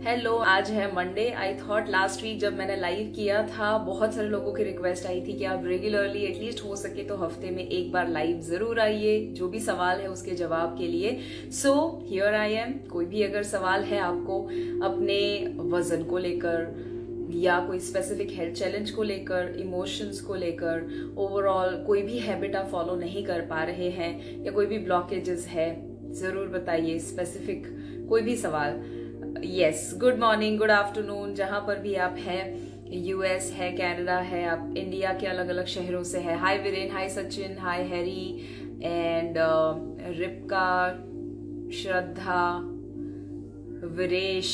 Hello, आज है Monday. I thought last week जब मैंने लाइव किया था बहुत सारे लोगों की रिक्वेस्ट आई थी कि आप रेगुलरली एटलीस्ट हो सके तो हफ्ते में एक बार लाइव जरूर आइए, जो भी सवाल है उसके जवाब के लिए। So here I am. कोई भी अगर सवाल है आपको अपने वजन को लेकर या कोई स्पेसिफिक हेल्थ चैलेंज को लेकर, इमोशंस को लेकर, ओवरऑल कोई भी हैबिट आप फॉलो नहीं कर पा रहे हैं या कोई भी ब्लॉकेजेस है, जरूर बताइए। स्पेसिफिक कोई भी सवाल। Yes, good morning, good afternoon, जहां पर भी आप हैं। यूएस है, कनाडा है, आप इंडिया के अलग अलग शहरों से है। Hi Viren, hi Sachin, hi Harry and Ripka, Shraddha, Viresh,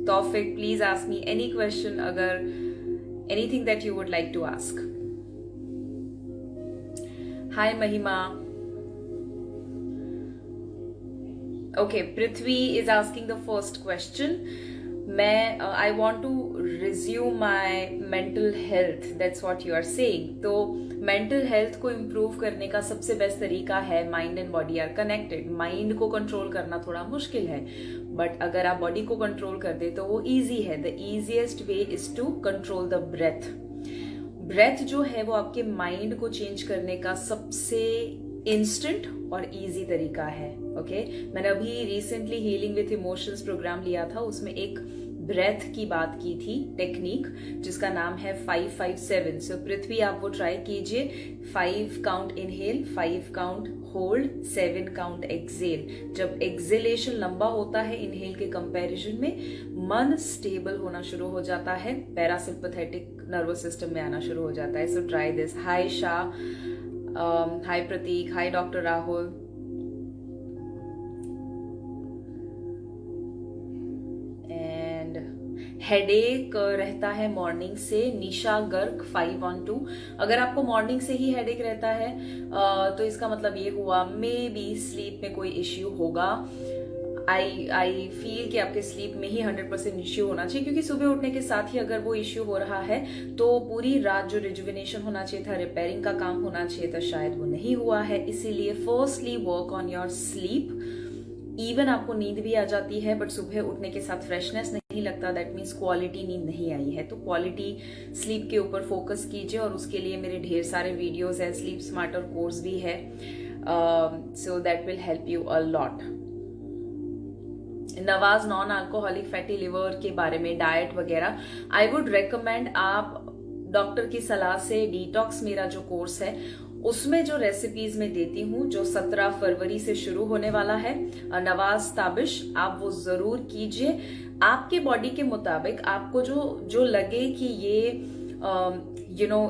Taufiq. Please ask me any question, अगर anything that you would like to ask. Hi Mahima. Okay, Prithvi is asking the first question. I want to resume my mental health. That's what you are saying. तो mental health को improve करने का सबसे best तरीका है mind and body are connected. Mind को control करना थोड़ा मुश्किल है, but अगर आप body को control कर दे तो वो easy है. The easiest way is to control the breath. Breath जो है वो आपके mind को change करने का सबसे इंस्टेंट और इजी तरीका है। ओके, मैंने अभी recently healing with emotions programme लिया था, उसमें एक ब्रेथ की बात की थी, टेक्निक जिसका नाम है 5-5-7। सो पृथ्वी आप वो ट्राई कीजिए। 5 count inhale, 5 count hold, 7 count exhale. जब एक्सेलेशन लंबा होता है इनहेल के कंपैरिजन में, मन स्टेबल होना शुरू हो जाता है, पैरासिम्पैथेटिक नर्वस सिस्टम में आना शुरू हो जाता है। So try this. Hi Shah, hi Prateek, hi doctor Rahul. And headache रहता है मॉर्निंग से, निशा गर्ग 512। अगर आपको मॉर्निंग से ही हेडेक रहता है तो इसका मतलब ये हुआ मे बी स्लीप में कोई इश्यू होगा। आई फील कि आपके स्लीप में ही 100% इश्यू होना चाहिए, क्योंकि सुबह उठने के साथ ही अगर वो इश्यू हो रहा है तो पूरी रात जो रिजुविनेशन होना चाहिए था, रिपेयरिंग का काम होना चाहिए था, शायद वो नहीं हुआ है। इसीलिए firstly work on your sleep. Even आपको नींद भी आ जाती है बट सुबह उठने के साथ फ्रेशनेस नहीं लगता, दैट मीन्स क्वालिटी नींद नहीं आई है। तो क्वालिटी स्लीप के ऊपर फोकस कीजिए, और उसके लिए मेरे ढेर सारे वीडियोज है, स्लीप स्मार्टर कोर्स भी है, so that will help you a lot. Nawaz, non alcoholic fatty liver के बारे में, डाइट वगैरह, आई वुड रेकमेंड आप डॉक्टर की सलाह से डिटॉक्स मेरा जो कोर्स है उसमें जो रेसिपीज मैं देती हूँ, जो 17 फरवरी से शुरू होने वाला है, नवाज ताबिश, आप वो जरूर कीजिए। आपके बॉडी के मुताबिक आपको जो लगे कि ये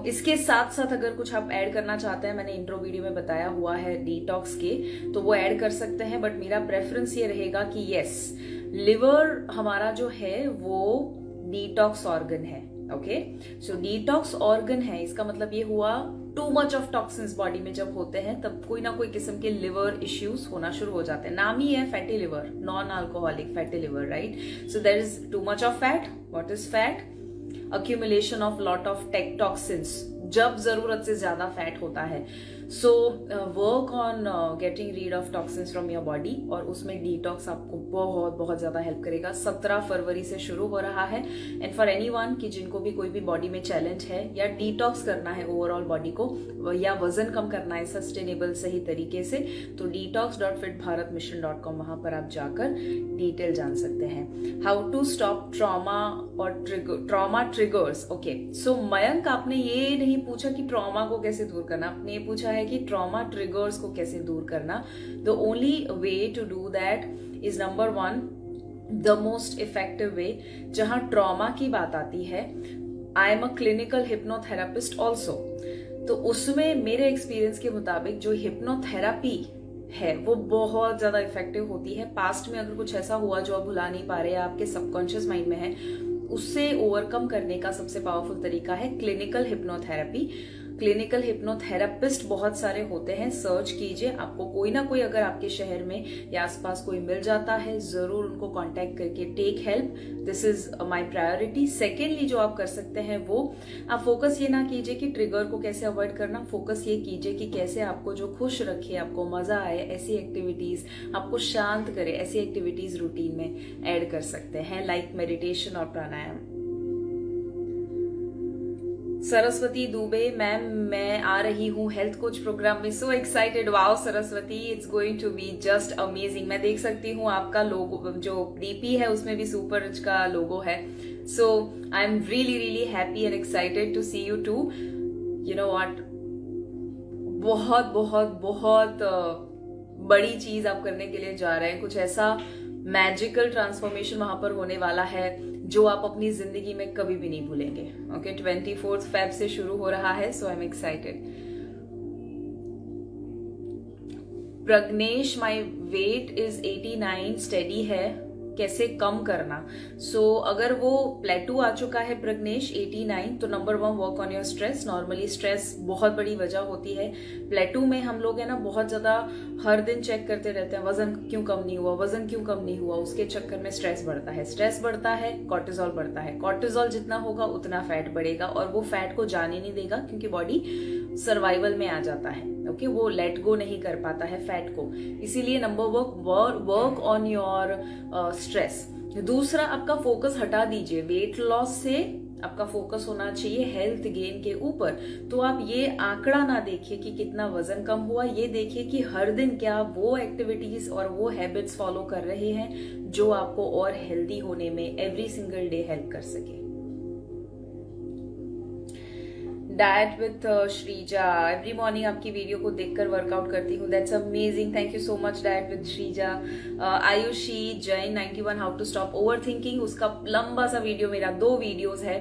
इसके साथ साथ अगर कुछ आप ऐड करना चाहते हैं, मैंने इंट्रो वीडियो में बताया हुआ है डिटॉक्स के, तो वो ऐड कर सकते हैं। बट मेरा प्रेफरेंस ये रहेगा कि यस, लिवर हमारा जो है वो डिटॉक्स ऑर्गन है। ओके, सो डिटॉक्स ऑर्गन है, इसका मतलब ये हुआ to much of toxins body में जब होते हैं तब कोई ना कोई किस्म के लिवर इश्यूज होना शुरू हो जाते हैं। नाम ही है fatty liver, non alcoholic fatty liver, right? So there is too much of fat. What is fat? accumulation of lot of toxins, जब जरूरत से ज्यादा फैट होता है। So work on getting read of toxins from your body, और उसमें detox आपको बहुत बहुत ज्यादा हेल्प करेगा। 17 फरवरी से शुरू हो रहा है। एंड फॉर एनीवन कि जिनको भी कोई भी बॉडी में चैलेंज है या डिटॉक्स करना है ओवरऑल बॉडी को, या वजन कम करना है सस्टेनेबल सही तरीके से, तो detox.fitbharatmission.com, वहां पर आप जाकर डिटेल जान सकते हैं। हाउ टू स्टॉप ट्रॉमा और ट्रॉमा ट्रिगर्स। ओके, सो मयंक, आपने ये नहीं पूछा कि ट्रॉमा को कैसे दूर करना, आपने ये पूछा है कि ट्रॉमा ट्रिगर्स को कैसे दूर करना। The only way to do that is number 1, the most effective way. जहां ट्रॉमा की बात आती है, I am a clinical hypnotherapist also, तो उसमें मेरे एक्सपीरियंस के मुताबिक जो हिप्नोथेरापी है वो बहुत ज्यादा इफेक्टिव होती है। पास्ट में अगर कुछ ऐसा हुआ जो आप भुला नहीं पा रहे, आपके सबकॉन्शियस माइंड में है, उससे ओवरकम करने का सबसे पावरफुल तरीका है क्लिनिकल हिप्नोथेरेपी। क्लिनिकल हिप्नोथेरेपिस्ट बहुत सारे होते हैं, सर्च कीजिए, आपको कोई ना कोई अगर आपके शहर में या आसपास कोई मिल जाता है, जरूर उनको कांटेक्ट करके take help. This is my priority. Secondly जो आप कर सकते हैं वो आप फोकस ये ना कीजिए कि ट्रिगर को कैसे अवॉइड करना, फोकस ये कीजिए कि कैसे आपको जो खुश रखे, आपको मजा आए, ऐसी एक्टिविटीज, आपको शांत करे, ऐसी एक्टिविटीज रूटीन में ऐड कर सकते हैं, लाइक मेडिटेशन और प्राणायाम। सरस्वती दुबे मैम, मैं आ रही हूँ हेल्थ कोच प्रोग्राम में, so excited. Wow Saraswati, it's going to be just amazing. मैं देख सकती हूँ आपका लोगो जो डीपी है उसमें भी सुपर रिच का लोगो है, so I am really really happy and excited to see you too. You know what, बहुत बहुत बहुत बड़ी चीज आप करने के लिए जा रहे हैं, कुछ ऐसा मैजिकल ट्रांसफॉर्मेशन वहां पर होने वाला है जो आप अपनी जिंदगी में कभी भी नहीं भूलेंगे। ओके, 24 फेब से शुरू हो रहा है, so I am excited. Pragnesh, my weight is 89, steady है, कैसे कम करना? अगर वो प्लेटू आ चुका है प्रग्नेश 89, तो number 1 work on your stress. Normally stress बहुत बड़ी वजह होती है। प्लेटू में हम लोग है ना बहुत ज्यादा हर दिन चेक करते रहते हैं, वजन क्यों कम नहीं हुआ, वजन क्यों कम नहीं हुआ, उसके चक्कर में स्ट्रेस बढ़ता है, स्ट्रेस बढ़ता है, कॉर्टिजोल बढ़ता है, कॉर्टिजोल जितना होगा उतना फैट बढ़ेगा, और वो फैट को जाने नहीं देगा क्योंकि बॉडी सर्वाइवल में आ जाता है। ओके, वो लेट गो नहीं कर पाता है फैट को, इसीलिए number work on your stress. दूसरा, आपका फोकस हटा दीजिए, वेट लॉस से आपका फोकस होना चाहिए हेल्थ गेन के ऊपर। तो आप ये आंकड़ा ना देखिए कि कितना वजन कम हुआ, ये देखिए कि हर दिन क्या आप वो एक्टिविटीज और वो हैबिट्स फॉलो कर रहे हैं जो आपको और हेल्दी होने में एवरी सिंगल डे हेल्प कर सके। Diet with Shreeja, every morning आपकी वीडियो को देखकर वर्कआउट करती हूँ, that's amazing, thank you so much diet with Shreeja. Aayushi Jain 91, how to stop overthinking, उसका लंबा सा वीडियो, मेरा 2 वीडियोस है,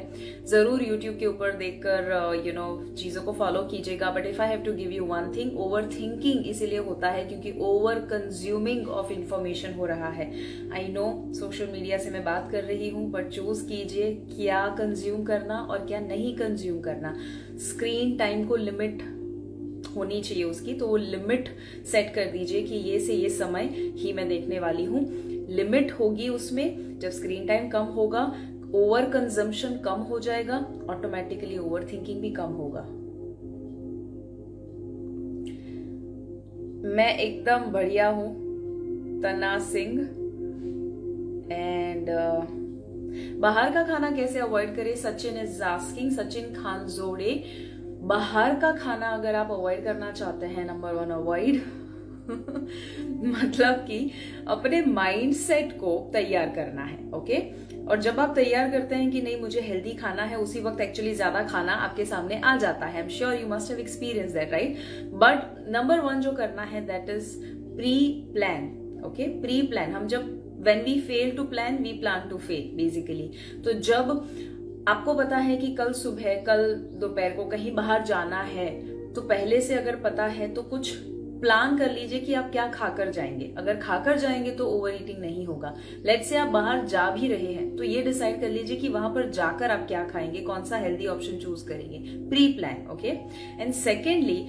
जरूर यूट्यूब के ऊपर देखकर चीजों को फॉलो कीजिएगा। But if I have to give you one thing, overthinking इसीलिए होता है क्योंकि ओवर कंज्यूमिंग ऑफ इंफॉर्मेशन हो रहा है। आई नो सोशल मीडिया से मैं बात कर रही हूँ, बट चूज कीजिए क्या कंज्यूम करना और क्या नहीं कंज्यूम करना। स्क्रीन टाइम को लिमिट होनी चाहिए उसकी, तो वो लिमिट सेट कर दीजिए कि ये से ये समय ही मैं देखने वाली हूँ। लिमिट होगी उसमें, जब स्क्रीन टाइम कम होगा, ओवर कंजम्पशन कम हो जाएगा, ऑटोमेटिकली ओवर थिंकिंग भी कम होगा। मैं एकदम बढ़िया हूँ, तना सिंह। एंड बाहर का खाना कैसे अवॉइड करें, सचिन इज आस्किंग, सचिन खान जोड़े। बाहर का खाना अगर आप अवॉइड करना चाहते हैं, नंबर 1 अवॉइड मतलब कि अपने माइंड सेट को तैयार करना है। ओके, और जब आप तैयार करते हैं कि नहीं मुझे हेल्दी खाना है, उसी वक्त एक्चुअली ज्यादा खाना आपके सामने आ जाता है। I am sure you must have experience that, right? But number 1 जो करना है that is pre plan. Okay, pre plan. हम जब when we fail to plan, we plan to fail basically। तो जब आपको पता है कि कल सुबह, कल दोपहर को कहीं बाहर जाना है, तो पहले से अगर पता है तो कुछ प्लान कर लीजिए कि आप क्या खाकर जाएंगे। अगर खाकर जाएंगे तो ओवर ईटिंग नहीं होगा। लेट्स से आप बाहर जा भी रहे हैं तो ये डिसाइड कर लीजिए कि वहां पर जाकर आप क्या खाएंगे, कौन सा हेल्दी ऑप्शन चूज करेंगे। Pre plan. Okay, and secondly,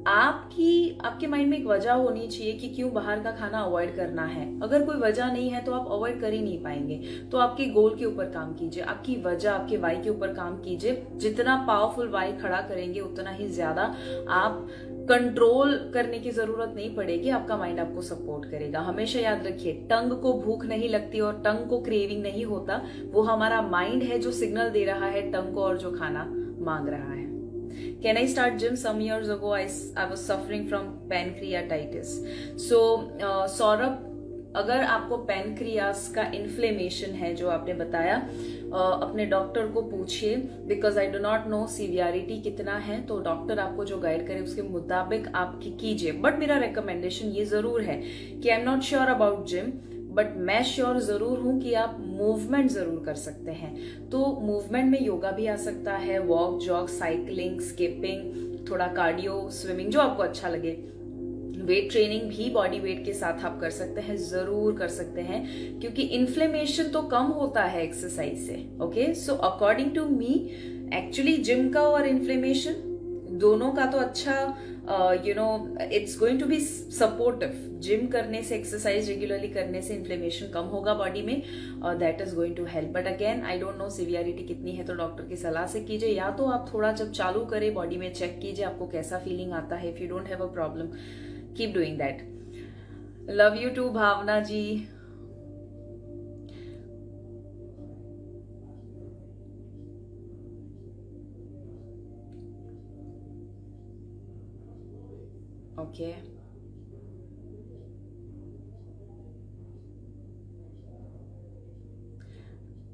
आपके माइंड में एक वजह होनी चाहिए कि क्यों बाहर का खाना अवॉइड करना है। अगर कोई वजह नहीं है तो आप अवॉइड कर ही नहीं पाएंगे। तो आपके गोल के ऊपर काम कीजिए, आपकी वजह, आपके वाई के ऊपर काम कीजिए। जितना पावरफुल वाई खड़ा करेंगे उतना ही ज्यादा आप कंट्रोल करने की जरूरत नहीं पड़ेगी, आपका माइंड आपको सपोर्ट करेगा। हमेशा याद रखिए, टंग को भूख नहीं लगती और टंग को क्रेविंग नहीं होता, वो हमारा माइंड है जो सिग्नल दे रहा है टंग को और जो खाना मांग रहा है। Can I start gym? Some years ago, I was suffering from pancreatitis. So, Saurabh, अगर आपको पैनक्रियास का इन्फ्लेमेशन है जो आपने बताया, अपने डॉक्टर को पूछिए, because I do not know severity कितना है, तो डॉक्टर आपको जो गाइड करे उसके मुताबिक आप कीजिए। बट मेरा रिकमेंडेशन ये जरूर है कि आई am not sure about gym, but मैं श्योर जरूर हूं कि आप मूवमेंट जरूर कर सकते हैं। तो मूवमेंट में योगा भी आ सकता है, वॉक, जॉग, साइकिलिंग, स्किपिंग, थोड़ा कार्डियो, स्विमिंग, जो आपको अच्छा लगे। वेट ट्रेनिंग भी बॉडी वेट के साथ आप कर सकते हैं, जरूर कर सकते हैं, क्योंकि इन्फ्लेमेशन तो कम होता है एक्सरसाइज से। Okay, so according to me, actually gym का और इन्फ्लेमेशन दोनों का तो अच्छा, it's going to be supportive. Gym करने से, एक्सरसाइज रेगुलरली करने से इन्फ्लेमेशन कम होगा बॉडी में, that is going to help. But again I don't know severity कितनी है, तो डॉक्टर की सलाह से कीजिए, या तो आप थोड़ा जब चालू करें बॉडी में चेक कीजिए आपको कैसा फीलिंग आता है। If you don't have a problem, keep doing that. Love you too Bhavna ji. Okay,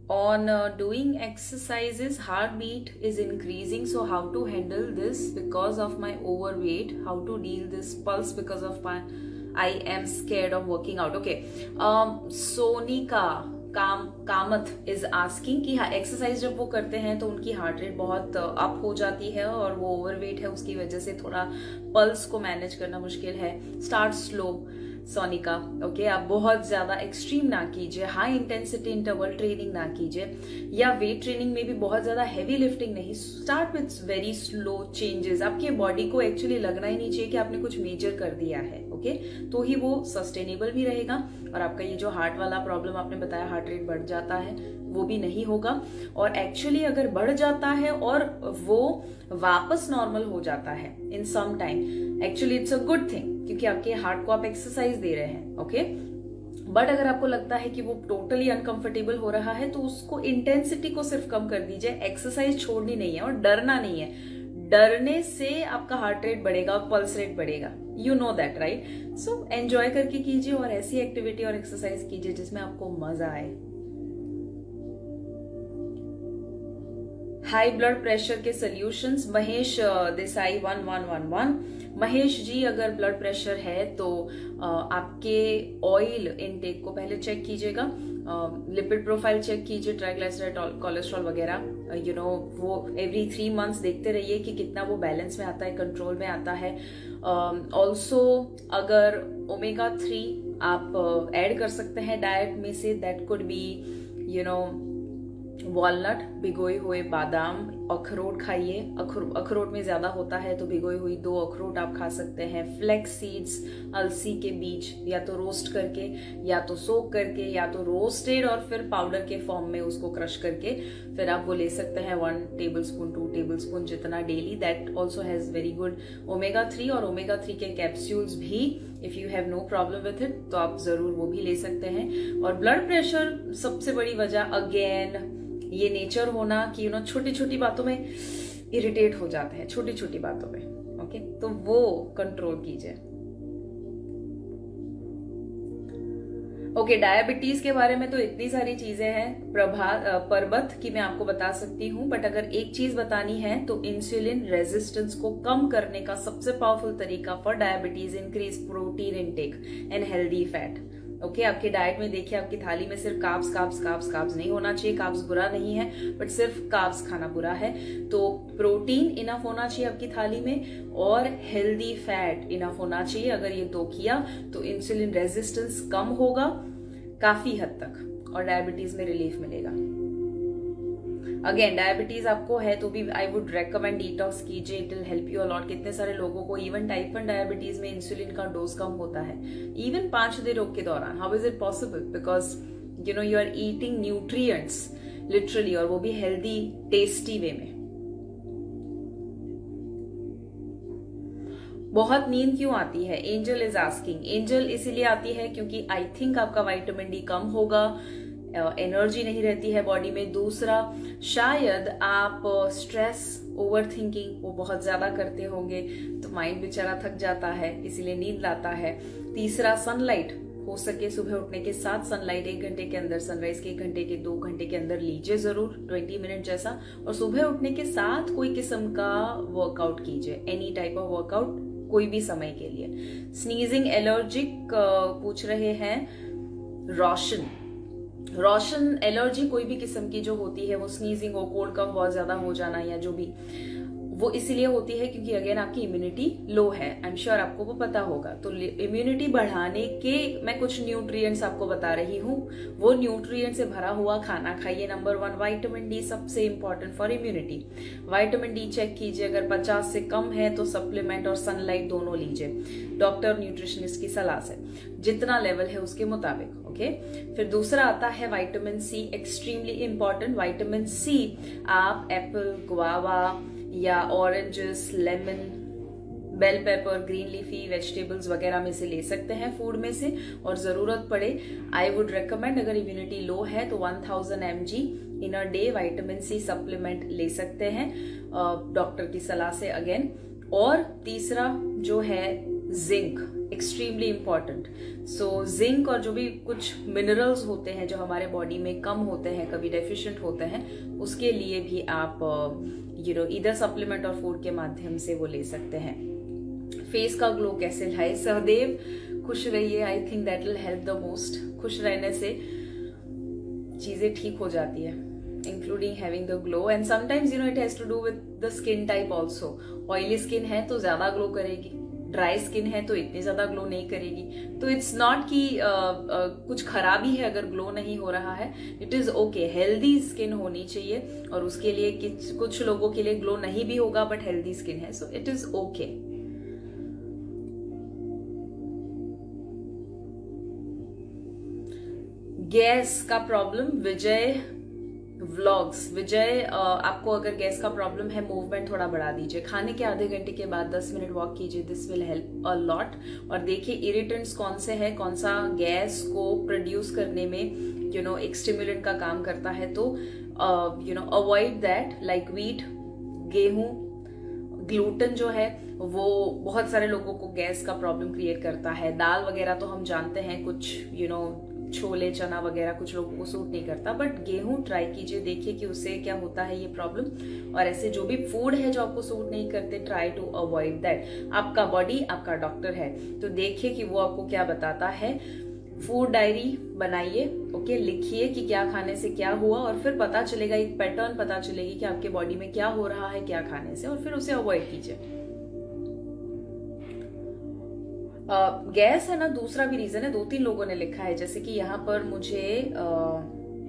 on doing exercises, heartbeat is increasing, so how to handle this because of my overweight, how to deal this pulse because of my, I am scared of working out. Okay, Sonika Kamat is asking कि हाँ, exercise जब वो करते हैं तो उनकी heart rate बहुत up हो जाती है और वो ओवरवेट है, उसकी वजह से थोड़ा पल्स को मैनेज करना मुश्किल है। स्टार्ट स्लो सोनिका, ओके, आप बहुत ज्यादा एक्सट्रीम ना कीजिए, हाई इंटेंसिटी इंटरवल ट्रेनिंग ना कीजिए, या वेट ट्रेनिंग में भी बहुत ज्यादा हैवी लिफ्टिंग नहीं। Start with very slow changes. आपके बॉडी को एक्चुअली लगना ही नहीं चाहिए कि आपने कुछ मेजर कर दिया है, ओके, तो ही वो सस्टेनेबल भी रहेगा और आपका ये जो हार्ट वाला प्रॉब्लम आपने बताया, हार्ट रेट बढ़ जाता है, वो भी नहीं होगा। और एक्चुअली अगर बढ़ जाता है और वो वापस नॉर्मल हो जाता है in some time, actually it's a good thing, क्योंकि आपके हार्ट को आप एक्सरसाइज दे रहे हैं, ओके। बट अगर आपको लगता है कि वो टोटली अनकंफर्टेबल हो रहा है तो उसको इंटेंसिटी को सिर्फ कम कर दीजिए, एक्सरसाइज छोड़नी नहीं है और डरना नहीं है। डरने से आपका हार्ट रेट बढ़ेगा और पल्स रेट बढ़ेगा, you know that, right. So enjoy करके कीजिए और ऐसी एक्टिविटी और एक्सरसाइज कीजिए जिसमें आपको मजा आए। हाई ब्लड प्रेशर के सॉल्यूशंस, महेश देसाई 1111। महेश जी, अगर ब्लड प्रेशर है तो आपके ऑयल इनटेक को पहले चेक कीजिएगा, लिपिड प्रोफाइल चेक कीजिए, ट्राइग्लिसराइड, कोलेस्ट्रॉल वगैरह, वो एवरी 3 मंथ्स देखते रहिए कि कितना वो बैलेंस में आता है, कंट्रोल में आता है। ऑल्सो अगर ओमेगा 3 आप ऐड कर सकते हैं डाइट में से, दैट कुड बी वॉलनट, भिगोए हुए बादाम, अखरोट खाइए, अखरोट में ज्यादा होता है तो भिगोई हुई 2 अखरोट आप खा सकते हैं। फ्लेक्स सीड्स, अलसी के बीज, या तो रोस्ट करके, या तो सोक करके, या तो रोस्टेड और फिर पाउडर के फॉर्म में उसको क्रश करके फिर आप वो ले सकते हैं 1 टेबलस्पून 2 टेबलस्पून जितना daily. That also has very good omega 3, और ओमेगा 3 के कैप्सूल्स भी, if you have no problem with it, तो आप जरूर वो भी ले सकते हैं। और ब्लड प्रेशर सबसे बड़ी वजह, अगेन, ये नेचर होना कि छोटी छोटी बातों में इरिटेट हो जाते हैं, छोटी छोटी बातों में, ओके, तो वो कंट्रोल कीजिए। ओके, डायबिटीज के बारे में तो इतनी सारी चीजें हैं पर्वत की मैं आपको बता सकती हूँ, बट अगर एक चीज बतानी है तो इंसुलिन रेजिस्टेंस को कम करने का सबसे पावरफुल तरीका for diabetes, increase protein intake and healthy fat. Okay, आपकी डाइट में देखिए, आपकी थाली में सिर्फ कार्ब्स नहीं होना चाहिए। कार्ब्स बुरा नहीं है, बट सिर्फ कार्ब्स खाना बुरा है। तो प्रोटीन इनफ होना चाहिए आपकी थाली में और हेल्दी फैट इनफ होना चाहिए। अगर ये 2 किया तो इंसुलिन रेजिस्टेंस कम होगा काफी हद तक और डायबिटीज में रिलीफ मिलेगा। अगेन, डायबिटीज आपको है तो भी आई वुड रेकमेंड डिटॉक्स कीजिए, it will help you a lot. कितने सारे लोगों को इवन टाइप 1 डायबिटीज में इंसुलिन का डोज कम होता है, इवन 5 दिन रोग के दौरान। How is it possible? Because you are eating nutrients literally, और वो भी हेल्दी टेस्टी वे में। बहुत नींद क्यों आती है? Angel is asking. एंजल इसीलिए आती है क्योंकि आई थिंक आपका विटामिन डी कम होगा, एनर्जी नहीं रहती है बॉडी में। दूसरा, शायद आप स्ट्रेस, ओवर थिंकिंग वो बहुत ज्यादा करते होंगे तो माइंड बेचारा थक जाता है, इसीलिए नींद लाता है। तीसरा, सनलाइट, हो सके सुबह उठने के साथ सनलाइट 1 घंटे के अंदर, सनराइज के 1 घंटे के 2 घंटे के अंदर लीजिए जरूर, 20 मिनट जैसा। और सुबह उठने के साथ कोई किस्म का वर्कआउट कीजिए, एनी टाइप ऑफ वर्कआउट, कोई भी समय के लिए। स्नीजिंग एलर्जिक पूछ रहे हैं रोशन एलर्जी कोई भी किस्म की जो होती है, वो स्नीजिंग हो, कोल्ड कफ बहुत ज्यादा हो जाना या जो भी, वो इसलिए होती है क्योंकि अगेन आपकी इम्यूनिटी लो है। आई एम श्योर आपको वो पता होगा। तो इम्यूनिटी बढ़ाने के मैं कुछ न्यूट्रिएंट्स आपको बता रही हूँ। वो न्यूट्रिएंट से भरा हुआ खाना खाइए। नंबर 1, विटामिन डी सबसे important for immunity. Vitamin D check कीजिए, अगर 50 से कम है तो सप्लीमेंट और सनलाइट दोनों लीजिए डॉक्टर न्यूट्रिशनिस्ट की सलाह से, जितना लेवल है उसके मुताबिक। ओके, फिर दूसरा आता है vitamin C, extremely important. Vitamin C आप एप्पल, गुआवा या oranges, lemon, bell pepper, green leafy vegetables वगैरह में से ले सकते हैं, फूड में से। और जरूरत पड़े आई वुड रिकमेंड, अगर इम्यूनिटी लो है तो 1000 mg in a day vitamin C supplement ले सकते हैं डॉक्टर की सलाह से अगेन। और तीसरा जो है zinc, extremely important. So zinc और जो भी कुछ मिनरल्स होते हैं जो हमारे बॉडी में कम होते हैं, कभी डेफिशिएंट होते हैं, उसके लिए भी आप इधर सप्लीमेंट और फूड के माध्यम से वो ले सकते हैं। फेस का ग्लो कैसे लाए? सहदेव खुश रहिए, I think that will help the most. खुश रहने से चीजें ठीक हो जाती है, including having the glow. And sometimes it has to do with the skin type also. Oily skin है तो ज्यादा ग्लो करेगी, ड्राई स्किन है तो इतनी ज्यादा ग्लो नहीं करेगी। तो इट्स नॉट कि कुछ खराबी है अगर ग्लो नहीं हो रहा है, it is okay. Healthy skin होनी चाहिए, और उसके लिए कुछ लोगों के लिए ग्लो नहीं भी होगा बट हेल्दी स्किन है, so it is okay. Gas का प्रॉब्लम, विजय व्लॉग्स। विजय, आपको अगर गैस का प्रॉब्लम है, मूवमेंट थोड़ा बढ़ा दीजिए। खाने के आधे घंटे के बाद 10 मिनट वॉक कीजिए, this will help a lot. और देखिए इरिटेंट्स कौन से हैं, कौन सा गैस को प्रोड्यूस करने में एक स्टिमुलेंट का काम करता है। तो अवॉइड दैट, लाइक व्हीट, गेहूं, ग्लूटेन जो है वो बहुत सारे लोगों को गैस का प्रॉब्लम क्रिएट करता है। दाल वगैरह तो हम जानते हैं, कुछ छोले, चना वगैरह कुछ लोगों को सूट नहीं करता, बट गेहूं ट्राई कीजिए, देखिए कि उससे क्या होता है ये प्रॉब्लम। और ऐसे जो भी फूड है जो आपको सूट नहीं करते, ट्राई टू अवॉइड दैट। आपका बॉडी आपका डॉक्टर है, तो देखिए कि वो आपको क्या बताता है। फूड डायरी बनाइए, ओके, लिखिए कि क्या खाने से क्या हुआ, और फिर पता चलेगा, एक पैटर्न पता चलेगी कि आपके बॉडी में क्या हो रहा है क्या खाने से, और फिर उसे अवॉइड कीजिए। गैस है ना, दूसरा भी रीजन है, 2-3 लोगों ने लिखा है, जैसे कि यहाँ पर मुझे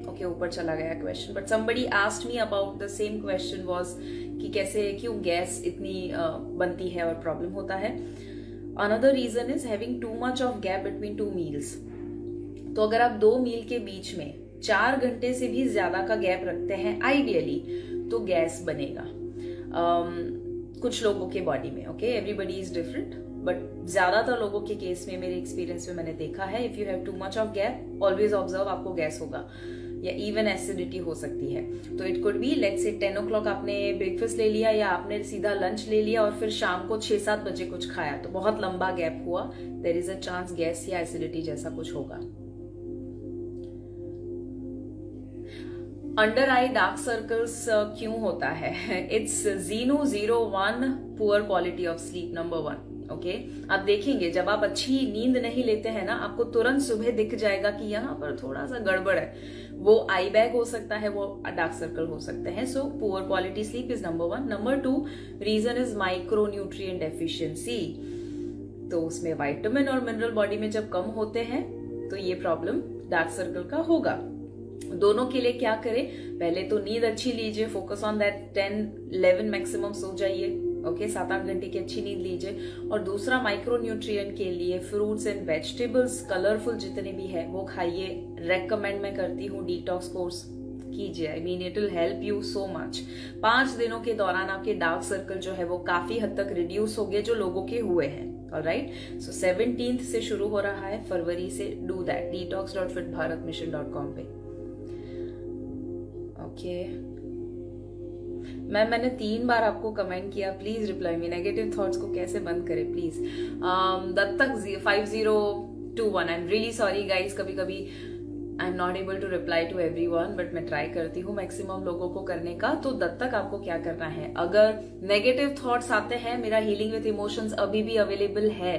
ओके ऊपर चला गया question, but somebody asked me about the same question was कि कैसे, क्यों गैस इतनी बनती है और प्रॉब्लम होता है। Another reason is having too much of gap between 2 meals. तो अगर आप 2 मील के बीच में 4 घंटे से भी ज्यादा का गैप रखते हैं आइडियली, तो गैस बनेगा कुछ लोगों के बॉडी में। Okay, everybody is different, but ज्यादातर लोगों के केस में, मेरे एक्सपीरियंस में मैंने देखा है, if you have to much of gap, always observe, आपको गैस होगा या इवन एसिडिटी हो सकती है। तो it could be, let's say 10 o'clock आपने ब्रेकफास्ट ले लिया या आपने सीधा लंच ले लिया और फिर शाम को 6-7 बजे कुछ खाया, तो बहुत लंबा गैप हुआ, there is a chance gas या एसिडिटी जैसा कुछ होगा। अंडर आई डार्क सर्कल्स क्यों होता है? It's Xeno01 poor quality of sleep, number 1। Okay, आप देखेंगे जब आप अच्छी नींद नहीं लेते हैं ना, आपको तुरंत सुबह दिख जाएगा कि यहाँ पर थोड़ा सा गड़बड़ है। वो आई बैग हो सकता है, वो डार्क सर्कल हो सकते हैं। So poor quality sleep is number 1। Number 2 reason is micronutrient deficiency. तो उसमें विटामिन और मिनरल बॉडी में जब कम होते हैं तो ये प्रॉब्लम डार्क सर्कल का होगा। दोनों के लिए क्या करें? पहले तो नींद अच्छी लीजिए, focus on that, 10-11 maximum so जाइए। ओके, 7-8 घंटे की अच्छी नींद लीजिए। और दूसरा, माइक्रो न्यूट्रिएंट के लिए फ्रूट्स एंड वेजिटेबल्स कलरफुल जितने भी है वो खाइए। रेकमेंड मैं करती हूँ डिटॉक्स कोर्स कीजिए, I mean it will help you so much. 5 दिनों के दौरान आपके डार्क सर्कल जो है वो काफी हद तक रिड्यूस हो गए जो लोगों के हुए हैं। ऑलराइट, सो 17th से शुरू हो रहा है फरवरी से। डू दैट, detox.fitbharatmission.com पे। ओके, मैंने 3 बार आपको कमेंट किया, please reply me. Negative thoughts को कैसे बंद करें please? Dattak 5021, I am really sorry guys, कभी कभी I am not able to reply to everyone, but मैं ट्राई करती हूँ मैक्सिमम लोगों को करने का। तो दत्तक आपको क्या करना है, अगर नेगेटिव थॉट्स आते हैं, मेरा हीलिंग विद इमोशंस अभी भी अवेलेबल है,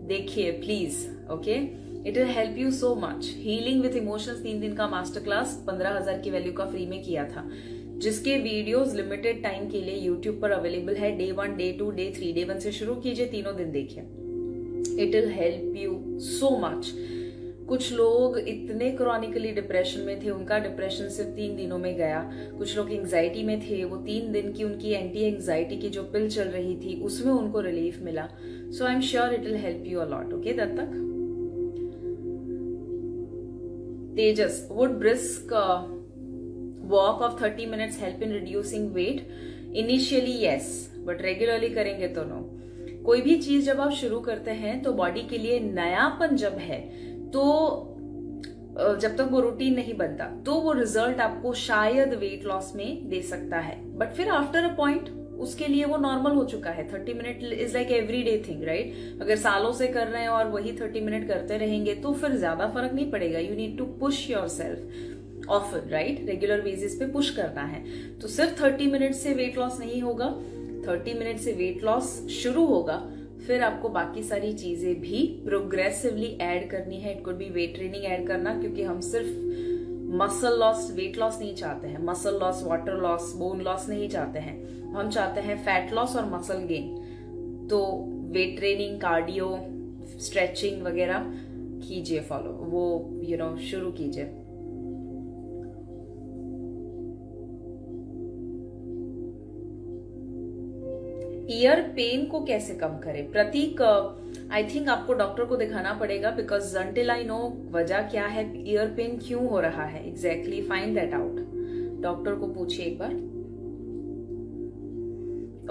देखिए please. Okay, it will help you so much. Healing with emotions 3 दिन का मास्टर क्लास 15,000 की वैल्यू का फ्री में किया था, जिसके वीडियोस लिमिटेड टाइम के लिए यूट्यूब पर अवेलेबल है। डे 1, डे 2, डे 3, डे 1 से शुरू कीजिए, तीनों दिन देखिए, it will help you so much. कुछ लोग इतने क्रॉनिकली डिप्रेशन में थे, उनका डिप्रेशन सिर्फ 3 दिनों में गया। कुछ लोग एंजाइटी में थे, वो 3 दिन की उनकी एंटी एंजाइटी की जो पिल चल रही थी उसमें उनको रिलीफ मिला। So I am sure it will help you a lot. Okay Dattak. Tejas, would brisk walk of 30 minutes help in reducing weight? Initially yes, but regularly करेंगे तो नो। कोई भी चीज जब आप शुरू करते हैं तो बॉडी के लिए नयापन जब है, तो जब तक वो रूटीन नहीं बनता तो वो रिजल्ट आपको शायद वेट लॉस में दे सकता है, बट फिर आफ्टर अ पॉइंट उसके लिए वो नॉर्मल हो चुका है। 30 minute is like every day thing, right? अगर सालों से कर रहे हैं और वही 30 मिनट करते रहेंगे तो फिर ज्यादा फर्क नहीं पड़ेगा। You need to push yourself often, right? Regular basis पे पुश करना है। तो सिर्फ 30 मिनट से वेट लॉस नहीं होगा, 30 मिनट से वेट लॉस शुरू होगा, फिर आपको बाकी सारी चीजें भी प्रोग्रेसिवली ऐड करनी है। It could be weight training add करना, क्योंकि हम सिर्फ मसल लॉस, वेट लॉस नहीं चाहते हैं, muscle loss, water loss, bone loss नहीं चाहते हैं, हम चाहते हैं फैट लॉस और मसल गेन। तो वेट ट्रेनिंग, कार्डियो, स्ट्रेचिंग वगैरह कीजिए फॉलो, वो शुरू कीजिए। ईयर पेन को कैसे कम करें? प्रतीक, आई थिंक आपको डॉक्टर को दिखाना पड़ेगा, बिकॉज अंटिल आई नो वजह क्या है, ईयर पेन क्यों हो रहा है exactly, find that out. Doctor को पूछिए एक बार।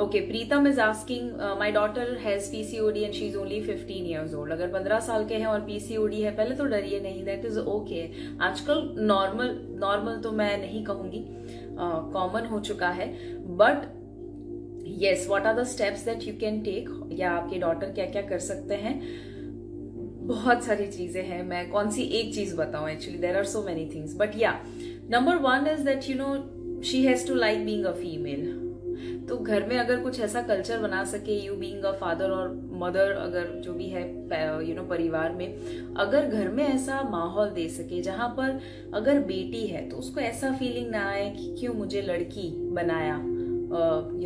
Okay, Pritam is asking, my daughter has PCOD and she is only 15 years old। अगर 15 साल के हैं और पीसीओडी है, पहले तो डरिए नहीं, दैट इज ओके। आजकल नॉर्मल तो मैं नहीं कहूंगी, कॉमन हो चुका है, but yes, what are the steps that you can take, या आपके डॉटर क्या क्या कर सकते हैं? बहुत सारी चीजें हैं, मैं कौन सी एक चीज बताऊं? Actually there are so many things, but yeah number 1 is that she has to like being a female. तो घर में अगर कुछ ऐसा कल्चर बना सके, यू बीइंग अ फादर और मदर, अगर जो भी है परिवार में, अगर घर में ऐसा माहौल दे सके जहां पर अगर बेटी है तो उसको ऐसा फीलिंग ना आए कि क्यों मुझे लड़की बनाया,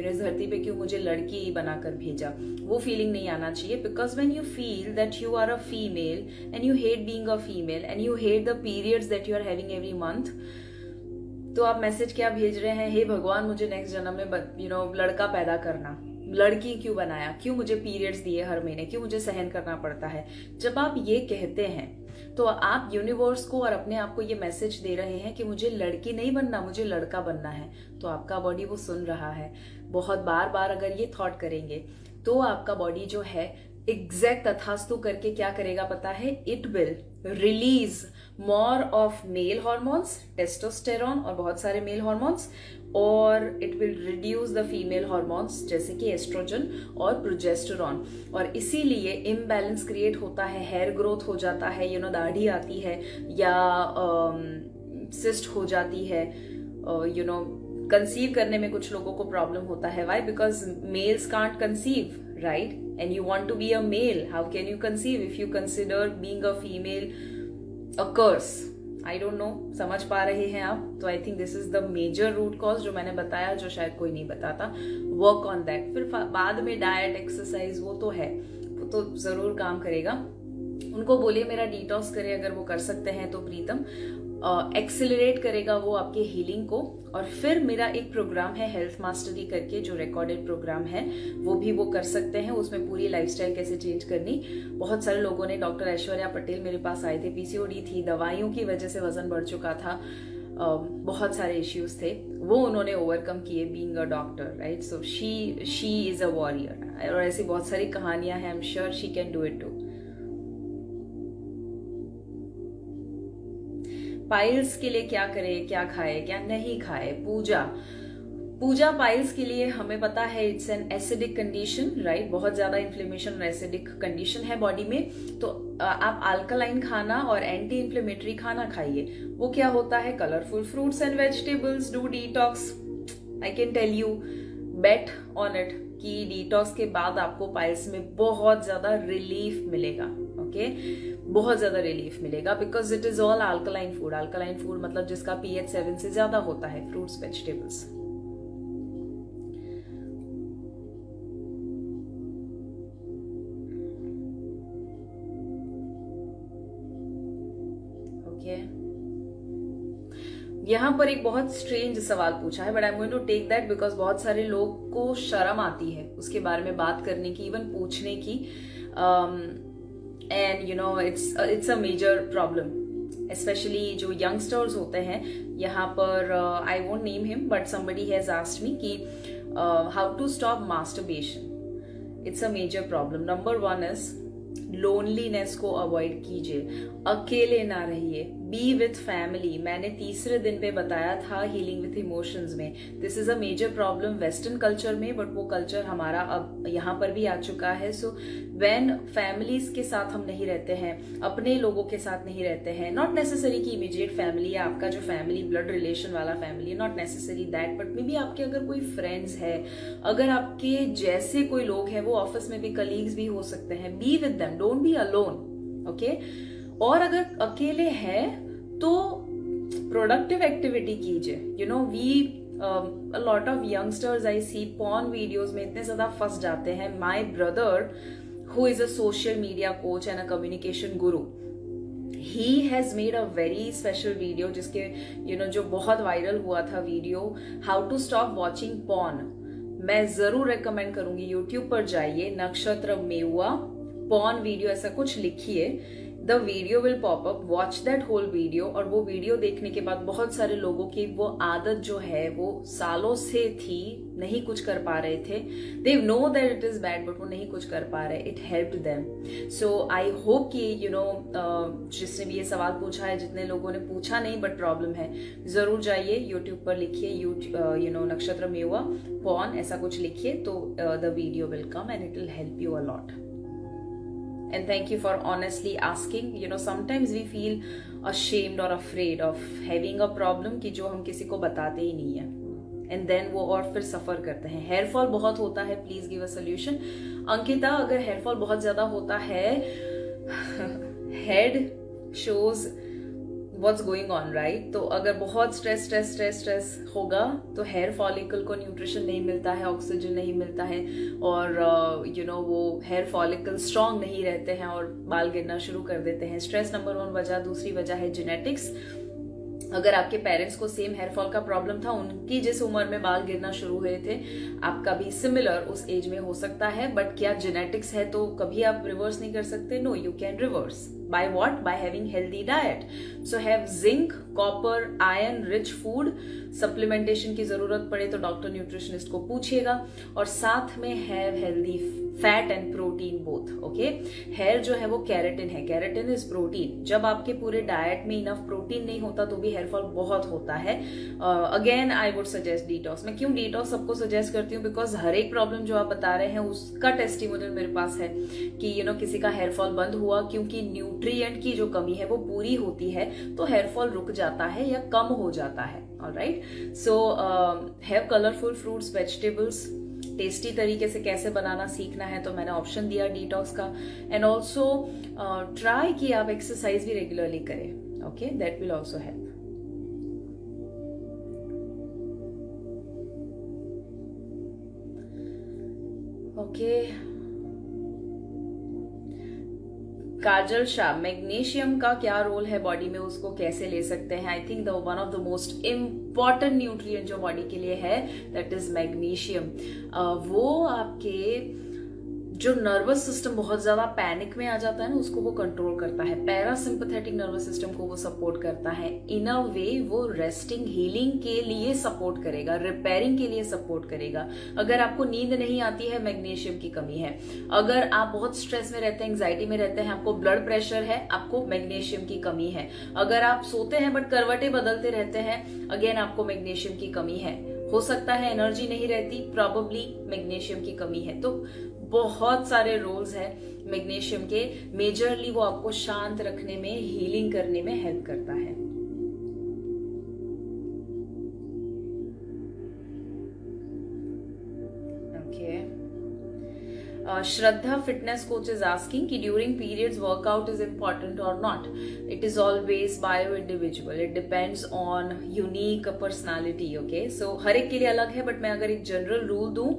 इस धरती पे क्यों मुझे लड़की बनाकर भेजा, वो फीलिंग नहीं आना चाहिए। Because when you feel that you are a female and you hate being a female and you hate the periods that you are having every month, तो आप मैसेज क्या भेज रहे हैं? हे भगवान, मुझे नेक्स्ट जन्म में लड़का पैदा करना, लड़की क्यों बनाया, क्यों मुझे पीरियड्स दिए हर महीने, क्यों मुझे सहन करना पड़ता है। जब आप ये कहते हैं तो आप यूनिवर्स को और अपने आप को ये मैसेज दे रहे हैं कि मुझे लड़की नहीं बनना, मुझे लड़का बनना है। तो आपका बॉडी वो सुन रहा है। बहुत बार बार अगर ये थॉट करेंगे तो आपका बॉडी जो है एग्जैक्ट तथास्तु करके क्या करेगा पता है? It will release more of male hormones, testosterone और बहुत सारे मेल हॉर्मोन्स, और it will reduce the female hormones जैसे कि एस्ट्रोजन और प्रोजेस्टेरॉन। और इसीलिए इम्बैलेंस क्रिएट होता है, हेयर ग्रोथ हो जाता है, दाढ़ी आती है, या सिस्ट हो जाती है, कंसीव करने में कुछ लोगों को प्रॉब्लम होता है। Why? Because males can't conceive, right? And you want to be a male, how can you conceive if you consider being a female a curse? I don't know, समझ पा रहे हैं आप? तो I think this is the major root cause जो मैंने बताया, जो शायद कोई नहीं बताता। Work on that। फिर बाद में डाइट, एक्सरसाइज, वो तो है, वो तो जरूर काम करेगा। उनको बोलिए मेरा डिटॉक्स करे, अगर वो कर सकते हैं तो प्रीतम, एक्सेलरेट करेगा वो आपके हीलिंग को। और फिर मेरा एक प्रोग्राम है हेल्थ मास्टरी करके, जो रिकॉर्डेड प्रोग्राम है, वो भी वो कर सकते हैं। उसमें पूरी लाइफस्टाइल कैसे चेंज करनी, बहुत सारे लोगों ने, डॉक्टर ऐश्वर्या पटेल मेरे पास आए थे, पीसीओडी थी, दवाइयों की वजह से वजन बढ़ चुका था, बहुत सारे इश्यूज थे, वो उन्होंने ओवरकम किए being a doctor, right? So she is a warrior. और ऐसी बहुत सारी कहानियां हैं, I am sure she can do it too. Piles के लिए क्या करे, क्या खाए, क्या नहीं खाए? पूजा पाइल्स के लिए हमें पता है it's an acidic condition, right? बहुत ज्यादा इन्फ्लेमेशन और एसिडिक कंडीशन है बॉडी में। तो आप अल्कलाइन खाना और एंटी इन्फ्लेमेटरी खाना खाइए। वो क्या होता है? Colourful fruits and vegetables, do detox. I can tell you, bet on it, कि डिटॉक्स के बाद आपको पाइल्स में बहुत ज्यादा रिलीफ मिलेगा। ओके, बहुत ज्यादा रिलीफ मिलेगा, because it is all alkaline food. Alkaline food मतलब जिसका पीएच 7 से ज्यादा होता है, फ्रूट्स वेजिटेबल्स। यहाँ पर एक बहुत स्ट्रेंज सवाल पूछा है, but I am going to take that because बहुत सारे लोग को शर्म आती है उसके बारे में बात करने की, इवन पूछने की, and you know it's a major problem, specially जो यंगस्टर्स होते हैं। यहाँ पर I won't name him, but somebody has asked me कि how to stop masturbation. It's a major problem. Number 1 is loneliness को अवॉइड कीजिए, अकेले ना रहिए, बी विथ फैमिली। मैंने तीसरे दिन पे बताया था हीलिंग विथ इमोशंस में, this is a major problem western culture में, बट वो कल्चर हमारा अब यहाँ पर भी आ चुका है। सो व्हेन फैमिलीज के साथ हम नहीं रहते हैं, अपने लोगों के साथ नहीं रहते हैं, नॉट नेसेसरी कि इमीडिएट फैमिली या आपका जो फैमिली ब्लड रिलेशन वाला फैमिली है, not necessary that, but may be आपके अगर कोई फ्रेंड्स है, अगर आपके जैसे कोई लोग हैं, वो ऑफिस में भी कलीग्स भी हो सकते हैं, be with them, don't be alone, okay. और अगर अकेले है तो प्रोडक्टिव एक्टिविटी कीजिए। You know we a lot of youngsters I see porn videos में इतने ज्यादा फंस जाते हैं। My brother who is a social media coach and a communication guru, he has made a very special video जिसके जो बहुत वायरल हुआ था video, how to stop watching porn। मैं जरूर रेकमेंड करूंगी, YouTube पर जाइए, नक्षत्र मेवा porn वीडियो ऐसा कुछ लिखिए, the video will pop up, watch that whole video. और वो वीडियो देखने के बाद बहुत सारे लोगों की वो आदत जो है वो सालों से थी, नहीं कुछ कर पा रहे थे, they know that it is bad, but वो नहीं कुछ कर पा रहे, it helped them. So I hope कि जिसने भी ये सवाल पूछा है, जितने लोगों ने पूछा नहीं बट प्रॉब्लम है, जरूर जाइए यूट्यूब पर लिखिए नक्षत्र मेवा पॉन ऐसा कुछ लिखिए, तो the video will come and it will help you a lot. And thank you for honestly asking. Sometimes we feel ashamed or afraid of having a problem कि जो हम किसी को बताते ही नहीं है, and then वो और फिर सफर करते हैं। हेयर फॉल बहुत होता है, please give a solution. Ankita, अगर हेयर फॉल बहुत ज्यादा होता है, head shows what's going on, right? तो अगर बहुत स्ट्रेस होगा तो हेयर फॉलिकल को न्यूट्रिशन नहीं मिलता है, ऑक्सीजन नहीं मिलता है, और वो हेयर फॉलिकल स्ट्रांग नहीं रहते हैं और बाल गिरना शुरू कर देते हैं। स्ट्रेस नंबर 1 वजह। दूसरी वजह है जेनेटिक्स। अगर आपके पेरेंट्स को सेम हेयर फॉल का प्रॉब्लम था, उनकी जिस उम्र में बाल गिरना शुरू हुए थे, आपका भी सिमिलर उस एज में हो सकता है, बट क्या जेनेटिक्स है तो कभी आप रिवर्स नहीं कर सकते? No, you can reverse. By what? By having healthy diet. So have zinc, copper, iron rich food. Supplementation की जरूरत पड़े तो डॉक्टर न्यूट्रिशनिस्ट को पूछिएगा, और साथ में have healthy fat and protein both, okay. Hair जो है वो कैरेटिन है, कैरेटिन इज प्रोटीन। जब आपके पूरे डाइट में इनफ प्रोटीन नहीं होता तो भी हेयर फॉल बहुत होता है। Again I would suggest detox. मैं क्यों डिटॉक्स सबको सजेस्ट करती हूँ? बिकॉज हर एक प्रॉब्लम जो आप बता रहे हैं उसका टेस्टिमोनियल मेरे पास है कि किसी का हेयर फॉल बंद हुआ क्योंकि न्यूट्रिएंट की जो कमी है वो पूरी होती है, तो हेयर फॉल रुक जाता है या कम हो जाता है। Alright, so have colourful fruits, vegetables. Tasty तरीके से कैसे बनाना सीखना है तो मैंने ऑप्शन दिया डिटॉक्स का। एंड ऑल्सो ट्राई कि आप एक्सरसाइज भी रेगुलरली करें, okay, that will also help. Okay, Kajal Shah, magnesium का क्या रोल है बॉडी में, उसको कैसे ले सकते हैं? I think the one of the most important nutrient जो बॉडी के लिए है दैट इज मैग्नीशियम। वो आपके जो नर्वस सिस्टम बहुत ज्यादा पैनिक में आ जाता है ना, उसको वो कंट्रोल करता है। पैरासिम्पैथेटिक नर्वस सिस्टम को वो सपोर्ट करता है। इन अ वे वो रेस्टिंग, हीलिंग के लिए सपोर्ट करेगा, रिपेयरिंग के लिए सपोर्ट करेगा। अगर आपको नींद नहीं आती है, मैग्नीशियम की कमी है। अगर आप बहुत स्ट्रेस में रहते हैं, एंग्जाइटी में रहते हैं, आपको ब्लड प्रेशर है, आपको मैग्नीशियम की कमी है। अगर आप सोते हैं बट करवटें बदलते रहते हैं, अगेन आपको मैग्नीशियम की कमी है। हो सकता है एनर्जी नहीं रहती, प्रॉबेबली मैग्नीशियम की कमी है। तो बहुत सारे रोल्स हैं मैग्नीशियम के। मेजरली वो आपको शांत रखने में, हीलिंग करने में हेल्प करता है। Shraddha fitness coach is asking कि during periods workout is important or not. It is always bio individual. It depends on unique personality. Okay, so हर एक के लिए अलग है, but मैं अगर एक general rule दूं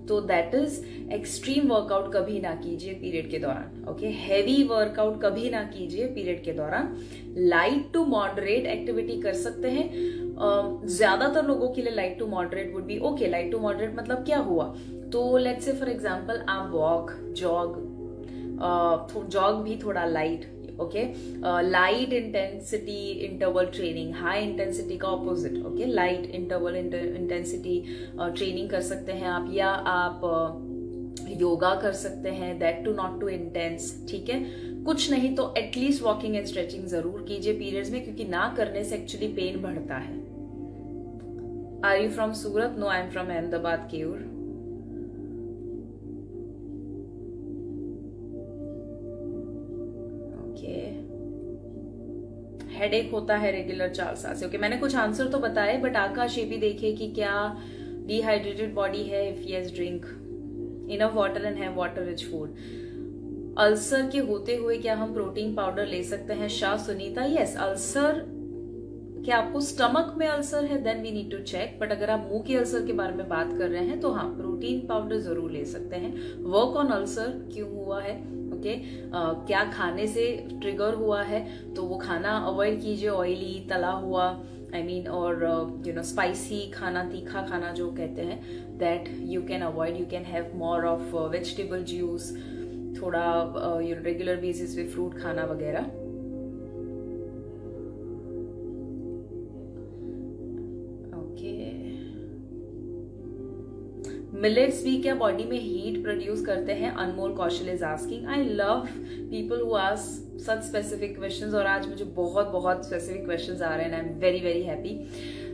तो दैट इज एक्सट्रीम वर्कआउट कभी ना कीजिए पीरियड के दौरान. ओके, हैवी वर्कआउट कभी ना कीजिए पीरियड के दौरान. लाइट टू मॉडरेट एक्टिविटी कर सकते हैं. ज्यादातर लोगों के लिए light to moderate would be okay. Light to moderate मतलब क्या हुआ, तो लेट्स से फॉर एग्जांपल आप वॉक, जॉग भी थोड़ा light. Okay, light intensity interval training, high intensity का opposite. Okay, light interval intensity training कर सकते हैं आप, या आप योगा कर सकते हैं, that too not too intense. ठीक है, कुछ नहीं तो एटलीस्ट वॉकिंग एंड स्ट्रेचिंग जरूर कीजिए पीरियड्स में, क्योंकि ना करने से एक्चुअली पेन बढ़ता है. Are you from Surat? No, I am from Ahmedabad Keyur. Headache होता है रेगुलर 4 साल से. ओके, मैंने कुछ आंसर तो बताए, बट आकाश ये भी देखे कि क्या डिहाइड्रेटेड बॉडी है. If yes, drink enough water and have water rich food. Ulcer के होते हुए क्या हम प्रोटीन पाउडर ले सकते हैं? शाह सुनीता, यस. अल्सर, क्या आपको स्टमक में अल्सर है? Then we need to check. But अगर आप मुंह के अल्सर के बारे में बात कर रहे हैं तो हाँ, प्रोटीन पाउडर जरूर ले सकते हैं. वर्क ऑन अल्सर क्यों हुआ है, ओके, क्या खाने से ट्रिगर हुआ है, तो वो खाना अवॉइड कीजिए. ऑयली, तला हुआ, आई मीन, और यू नो स्पाइसी खाना, तीखा खाना जो कहते हैं, that you can avoid. You can have more of vegetable juice, थोड़ा रेगुलर बेसिस पे फ्रूट खाना वगैरह. मिलेट्स भी क्या बॉडी में हीट प्रोड्यूस करते हैं? Anmol Kaushal is asking. I love people who ask such specific questions, और आज मुझे बहुत बहुत स्पेसिफिक क्वेश्चंस आ रहे हैं. I am very very happy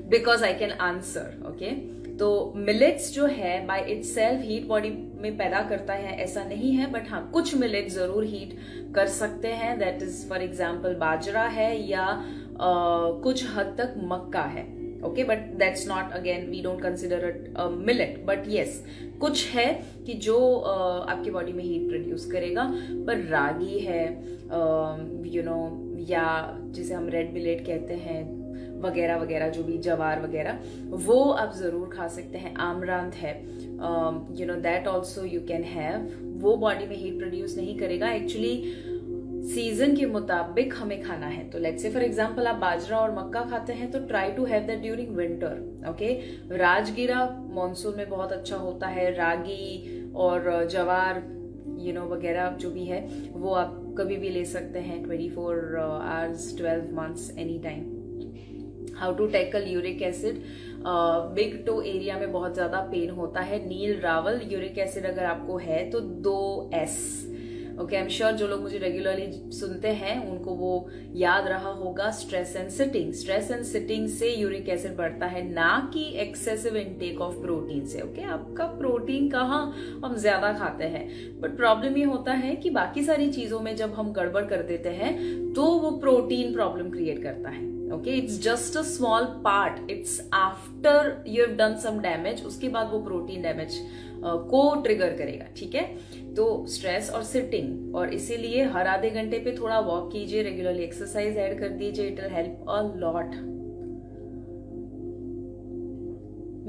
because I can answer. Okay, तो मिलेट्स जो है बाय इटसेल्फ हीट बॉडी में पैदा करता है ऐसा नहीं है, बट हाँ, कुछ मिलेट्स जरूर हीट कर सकते हैं. दैट इज फॉर एग्जाम्पल बाजरा है, या कुछ हद तक मक्का है. Okay, but that's not, again we don't consider it millet, but yes, कुछ है कि जो आपकी बॉडी में हीट प्रोड्यूस करेगा. पर रागी है, यू नो, या जिसे हम रेड मिलेट कहते हैं, वगैरह वगैरह, जो भी जवार वगैरह, वो आप जरूर खा सकते हैं. आमरांत है, you know, that also you can have. वो बॉडी में हीट प्रोड्यूस नहीं करेगा. एक्चुअली सीजन के मुताबिक हमें खाना है. तो लेट्स से फॉर एग्जांपल आप बाजरा और मक्का खाते हैं, तो try to have that during winter. Okay, राजगीरा मॉनसून में बहुत अच्छा होता है. रागी और जवार, यू नो, वगैरह जो भी है, वो आप कभी भी ले सकते हैं. 24 hours, 12 months, any time. How to tackle uric acid? Big toe area में बहुत ज्यादा पेन होता है. नील रावल, यूरिक एसिड अगर आपको है तो 2S. Okay, I am sure जो लोग मुझे रेगुलरली सुनते हैं उनको वो याद रहा होगा. Stress and sitting. Stress and sitting से यूरिक एसिड बढ़ता है, ना कि एक्सेसिव इनटेक ऑफ प्रोटीन से. ओके, आपका प्रोटीन कहाँ हम ज्यादा खाते हैं, बट प्रॉब्लम ये होता है कि बाकी सारी चीजों में जब हम गड़बड़ कर देते हैं तो वो प्रोटीन प्रॉब्लम क्रिएट करता है. Okay, it's just a small part. It's after you have done some damage, उसके बाद वो प्रोटीन डैमेज को ट्रिगर करेगा. ठीक है, तो स्ट्रेस और सिटिंग, और इसीलिए हर आधे घंटे पे थोड़ा वॉक कीजिए, रेगुलरली एक्सरसाइज ऐड कर दीजिए. It will help a lot.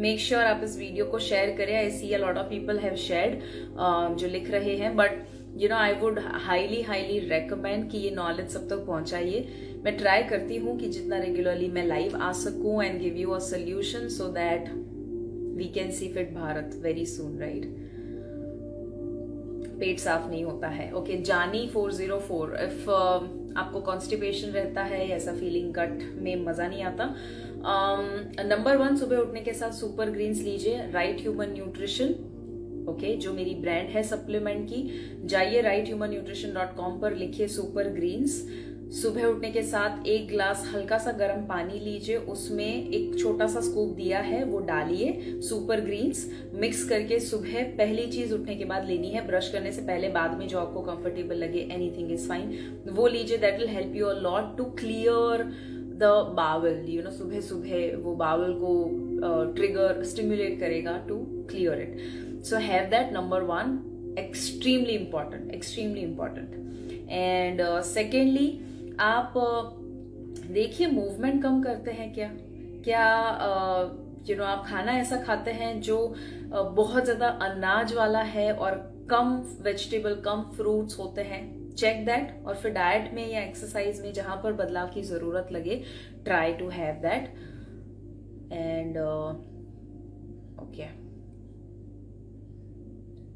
Make sure आप इस वीडियो को शेयर करें. I see a lot of people have shared जो लिख रहे हैं, but you know, I would highly highly recommend कि ये नॉलेज सब तक पहुंचाइए. मैं ट्राई करती हूँ कि जितना रेगुलरली मैं लाइव आ सकूं and give you a solution so that we can see fit Bharat very soon, right? पेट साफ नहीं होता है. ओके, जानी 404, इफ आपको कॉन्स्टिपेशन रहता है, ऐसा फीलिंग, गट में मजा नहीं आता, नंबर 1, सुबह उठने के साथ सुपर ग्रीन्स लीजिए. राइट ह्यूमन न्यूट्रिशन, ओके, जो मेरी ब्रांड है सप्लीमेंट की, जाइए righthumannutrition.com पर, लिखिए सुपर ग्रीन्स. सुबह उठने के साथ 1 ग्लास हल्का सा गर्म पानी लीजिए, उसमें एक छोटा सा स्कूप दिया है वो डालिए, सुपर ग्रीन्स मिक्स करके सुबह पहली चीज उठने के बाद लेनी है. ब्रश करने से पहले, बाद में जो आपको कंफर्टेबल लगे, एनीथिंग इज फाइन, वो लीजिए. That will help you a lot to clear the bowel. You know, सुबह सुबह वो बावल को ट्रिगर, स्टिम्युलेट करेगा to clear it. So have that, number 1. Extremely important, extremely important. And secondly, आप देखिए movement कम करते हैं क्या, आप खाना ऐसा खाते हैं जो बहुत ज्यादा अनाज वाला है और कम वेजिटेबल, कम फ्रूट्स होते हैं, चेक दैट। और फिर डाइट में या एक्सरसाइज में जहां पर बदलाव की जरूरत लगे, try to have that. And okay,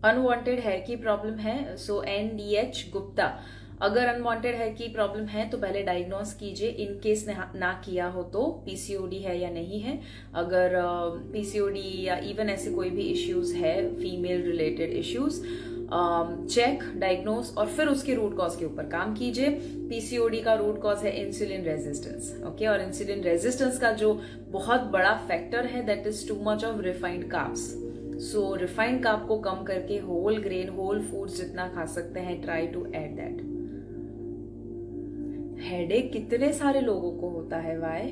unwanted hair की प्रॉब्लम है, सो NDH गुप्ता, अगर अनवांटेड हेयर की प्रॉब्लम है तो पहले डायग्नोस कीजिए, इन केस ना किया हो तो PCOD है या नहीं है। अगर PCOD या इवन ऐसे कोई भी इश्यूज है, female related issues, check, diagnose और फिर उसके रूट कॉज के ऊपर काम कीजिए। PCOD का रूट कॉज है इंसुलिन रेजिस्टेंस, ओके, और इंसुलिन रेजिस्टेंस का जो बहुत बड़ा फैक्टर है that is too much of refined carbs. So refined carb को कम करके होल ग्रेन, होल फूड्स जितना खा सकते हैं, try to add that. Headache कितने सारे लोगों को होता है, why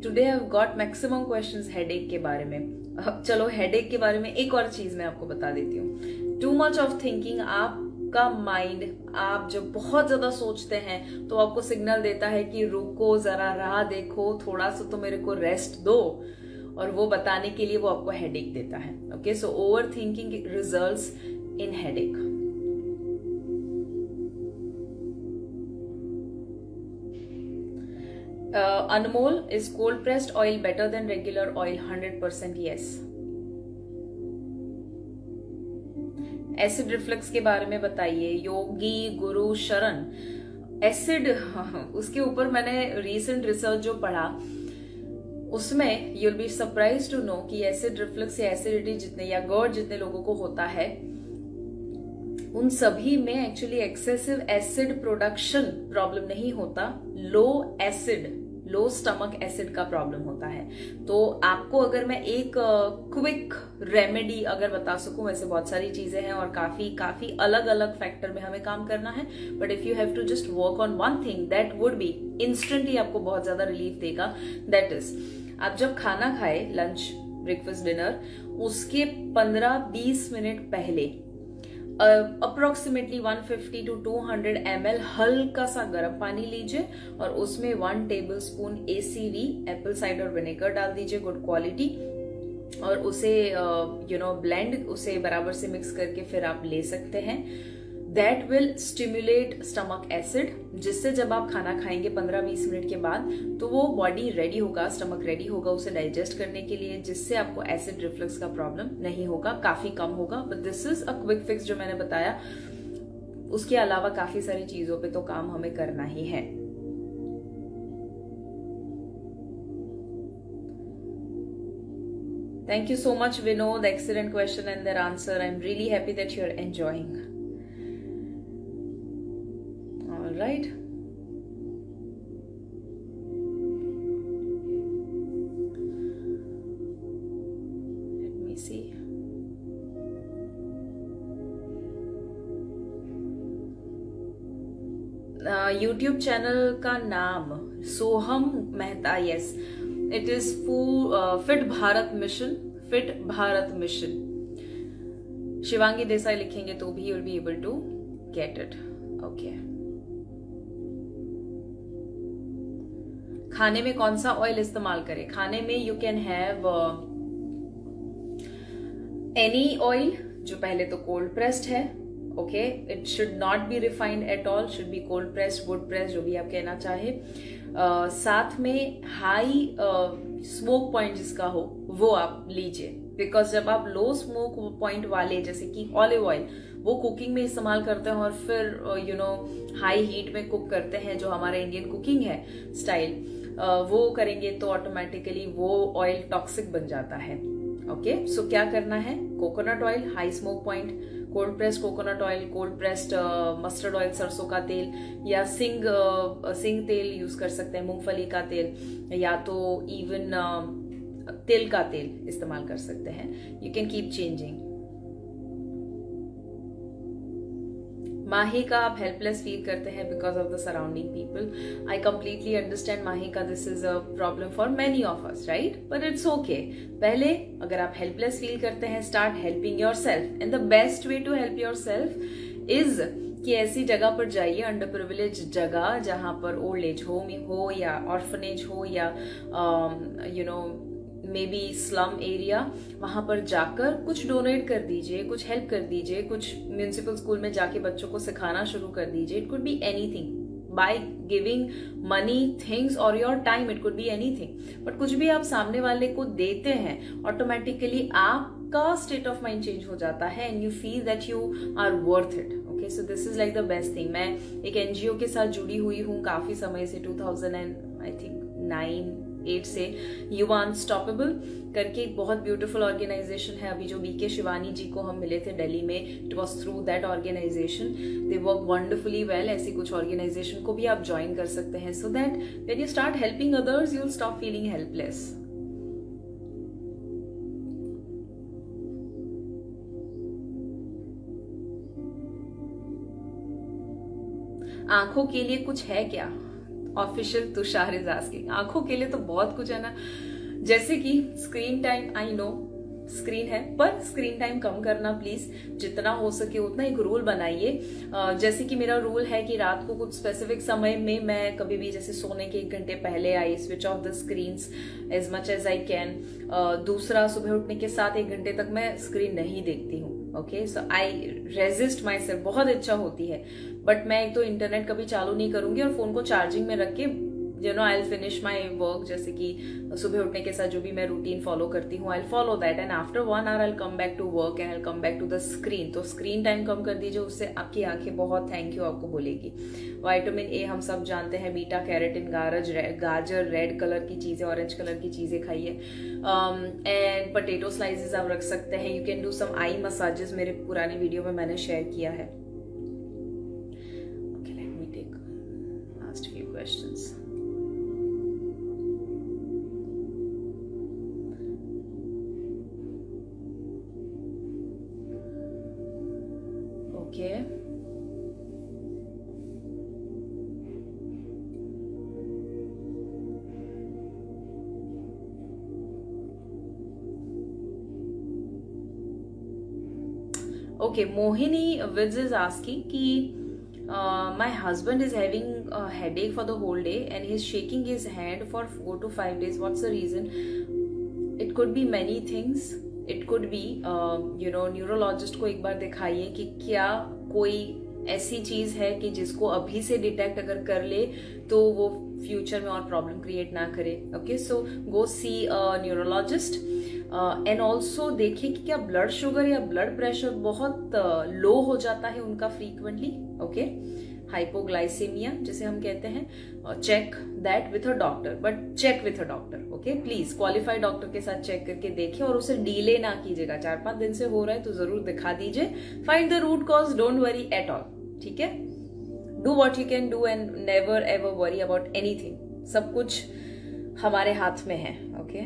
today I got maximum questions headache के बारे में। चलो हेडेक के बारे में एक और चीज मैं आपको बता देती हूँ। टू मच ऑफ थिंकिंग, आपका माइंड, आप जब बहुत ज्यादा सोचते हैं तो आपको सिग्नल देता है कि रुको जरा, राह देखो, थोड़ा सा तो मेरे को रेस्ट दो, और वो बताने के लिए वो आपको हेडेक देता है। Okay, so over thinking results in headache. Anmol, is cold pressed oil better than regular oil? 100% yes. Acid reflux के बारे में बताइए, योगी गुरु शरण। एसिड, उसके ऊपर मैंने रीसेंट रिसर्च जो पढ़ा उसमें you'll be surprised to know कि एसिड रिफ्लक्स या एसिडिटी जितने या GERD जितने लोगों को होता है, उन सभी में actually excessive acid production problem नहीं होता, लो एसिड, लो स्टमक एसिड का प्रॉब्लम होता है। तो आपको अगर मैं एक क्विक रेमेडी अगर बता सकूं, वैसे बहुत सारी चीजें हैं और काफी अलग अलग फैक्टर में हमें काम करना है, but if you have to just work on one thing that would be instantly आपको बहुत ज्यादा रिलीफ देगा, दैट इज आप जब खाना खाए, लंच, ब्रेकफास्ट, डिनर, उसके 15-20 मिनट पहले अप्रोक्सीमेटली 150 to 200 ml हल्का सा गर्म पानी लीजिए और उसमें 1 tablespoon ACV, Apple cider vinegar डाल दीजिए, गुड क्वालिटी, और उसे ब्लेंड, उसे बराबर से मिक्स करके फिर आप ले सकते हैं। That will stimulate stomach acid, जिससे जब आप खाना खाएंगे 15-20 मिनट के बाद तो वो बॉडी रेडी होगा, स्टमक रेडी होगा उसे डाइजेस्ट करने के लिए, जिससे आपको एसिड रिफ्लक्स का प्रॉब्लम नहीं होगा, काफी कम होगा। But this is a quick fix जो मैंने बताया, उसके अलावा काफी सारी चीजों पे तो काम हमें करना ही है। Thank you so much, Vinod. Excellent question and their answer. I'm really happy that you're enjoying. All right. Let me see. YouTube channel का नाम सोहम Mehta, yes. It is Fit Bharat Mission, Fit Bharat Mission. Shivangi Desai लिखेंगे तो भी you'll be able to get it. Okay. खाने में कौन सा oil इस्तेमाल करें? खाने में you can have any oil जो पहले तो cold pressed है. Okay, it should not be refined at all, should be cold pressed, wood pressed, जो भी आप कहना चाहे. साथ में हाई स्मोक पॉइंट जिसका हो वो आप लीजिए, बिकॉज जब आप लो स्मोक पॉइंट वाले जैसे कि ऑलिव ऑयल वो कुकिंग में इस्तेमाल करते हैं और फिर हाई हीट में कुक करते हैं, जो हमारा इंडियन कुकिंग है स्टाइल, वो करेंगे तो ऑटोमेटिकली वो ऑयल टॉक्सिक बन जाता है। ओके, सो क्या करना है? Coconut oil, high smoke point, cold pressed coconut oil, cold pressed mustard oil, सरसों का तेल, या सिंग तेल यूज कर सकते हैं, मूंगफली का तेल, या तो इवन तिल का तेल इस्तेमाल कर सकते हैं। You can keep changing. Mahika, आप हेल्पलेस फील करते हैं because of the surrounding people. I completely understand Mahika, this is a problem for many of us, right? But it's okay. पहले अगर आप हेल्पलेस फील करते हैं, start helping yourself. And the best way to help yourself is कि ऐसी जगह पर जाइए, अंडर प्रिविलेज जगह, जहां पर ओल्ड एज होम हो या ऑर्फनेज हो या मे बी स्लम एरिया, वहां पर जाकर कुछ डोनेट कर दीजिए, कुछ हेल्प कर दीजिए, कुछ म्यूनिसिपल स्कूल में जाके बच्चों को सिखाना शुरू कर दीजिए. It could be anything, by giving money, things or your time, it could be anything. But कुछ भी आप सामने वाले को देते हैं, ऑटोमेटिकली आपका स्टेट ऑफ माइंड चेंज हो जाता है and you feel that you are worth it. Okay, so this is like the best thing. मैं एक एनजीओ के साथ जुड़ी हुई हूँ काफी समय से, 2009-8 से. युवा अनस्टॉपेबल करके एक बहुत ब्यूटीफुल ऑर्गेनाइजेशन है. अभी जो बीके शिवानी जी को हम मिले थे दिल्ली में, it was through that organisation. They work wonderfully well. ऐसी कुछ ऑर्गेनाइजेशन को भी आप ज्वाइन कर सकते हैं, so that when you start helping others, you will stop feeling helpless. आंखों के लिए कुछ है क्या? Official Tushar is asking. आंखों के लिए तो बहुत कुछ है ना, जैसे कि screen time. I know screen है, पर स्क्रीन टाइम कम करना प्लीज, जितना हो सके उतना. एक रूल बनाइए. जैसे कि मेरा रूल है कि रात को कुछ स्पेसिफिक समय में मैं कभी भी, जैसे सोने के 1 घंटे पहले I switch off the screens as much as I can. दूसरा, सुबह उठने के साथ 1 घंटे तक मैं स्क्रीन नहीं देखती हूँ. Okay, so I resist my self. बहुत इच्छा होती है बट मैं एक तो इंटरनेट कभी चालू नहीं करूंगी और फोन को चार्जिंग में रख के I will finish my work. जैसे कि सुबह उठने के साथ जो भी मैं रूटीन फॉलो करती हूँ, I will follow that and after 1 hour I will come back to work and I will come back to the screen. तो स्क्रीन टाइम कम कर दीजिए, उससे आपकी आंखें बहुत थैंक यू आपको बोलेगी. विटामिन ए हम सब जानते हैं, बीटा कैरोटीन, गाजर, रेड कलर की चीजें, ऑरेंज कलर की चीजें खाइए. एंड पोटैटो स्लाइसेस आप रख सकते हैं. You can do some eye massages, मेरे पुराने वीडियो में मैंने शेयर किया है. Okay, let me take last few questions. Okay. Okay, Mohini Vids is asking ki my husband is having a headache for the whole day and he's shaking his hand for 4 to 5 days. What's the reason? It could be many things. It could be neurologist को एक बार दिखाइए कि क्या कोई ऐसी चीज है कि जिसको अभी से डिटेक्ट अगर कर ले तो वो फ्यूचर में और प्रॉब्लम क्रिएट ना करे. Okay, so go see neurologist. And also देखिए कि क्या ब्लड शुगर या ब्लड प्रेशर बहुत लो हो जाता है उनका फ्रीक्वेंटली. ओके, हाइपोग्लाइसेमिया जिसे हम कहते हैं. Check that with a doctor, but check with a doctor. Okay, please qualified doctor के साथ चेक करके देखिए और उसे डिले ना कीजिएगा. 4-5 दिन से हो रहा है तो जरूर दिखा दीजिए. Find the root cause, don't worry at all. ठीक है, do what you can do and never ever worry about anything. सब कुछ हमारे हाथ में है. ओके,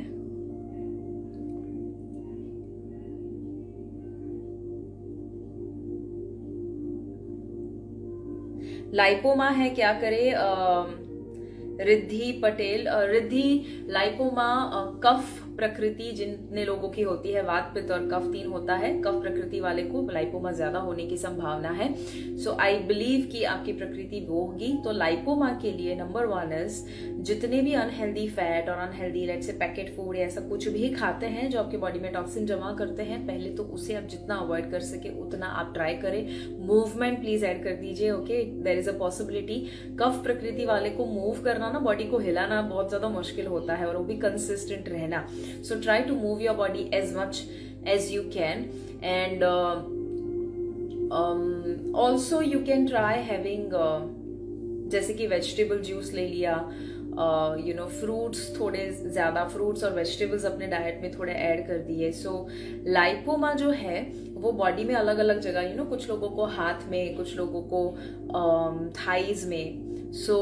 लाइपोमा है, क्या करे? रिद्धि पटेल. रिद्धि, लाइपोमा कफ प्रकृति जितने लोगों की होती है, वात पित्त और कफ 3 होता है. कफ प्रकृति वाले को लाइपोमा ज्यादा होने की संभावना है. सो आई बिलीव कि आपकी प्रकृति वो होगी. तो लाइपोमा के लिए नंबर 1 इज जितने भी अनहेल्दी फैट और अनहेल्दी लेट से पैकेट फूड या ऐसा कुछ भी खाते हैं जो आपके बॉडी में टॉक्सिन जमा करते हैं, पहले तो उसे आप जितना अवॉइड कर सके उतना आप ट्राई करें. मूवमेंट प्लीज ऐड कर दीजिए. Okay, there is a possibility. कफ प्रकृति वाले को मूव करना ना, बॉडी को हिलाना बहुत ज्यादा मुश्किल होता है और वो भी कंसिस्टेंट रहना. So try to move your body as much as you can and also you can try having जैसे कि वेजिटेबल जूस ले लिया, फ्रूट्स, थोड़े ज्यादा फ्रूट्स और वेजिटेबल्स अपने डाइट में थोड़े ऐड कर दिए. सो लाइपोमा जो है वो बॉडी में अलग अलग जगह, कुछ लोगों को हाथ में, कुछ लोगों को थाइज में. So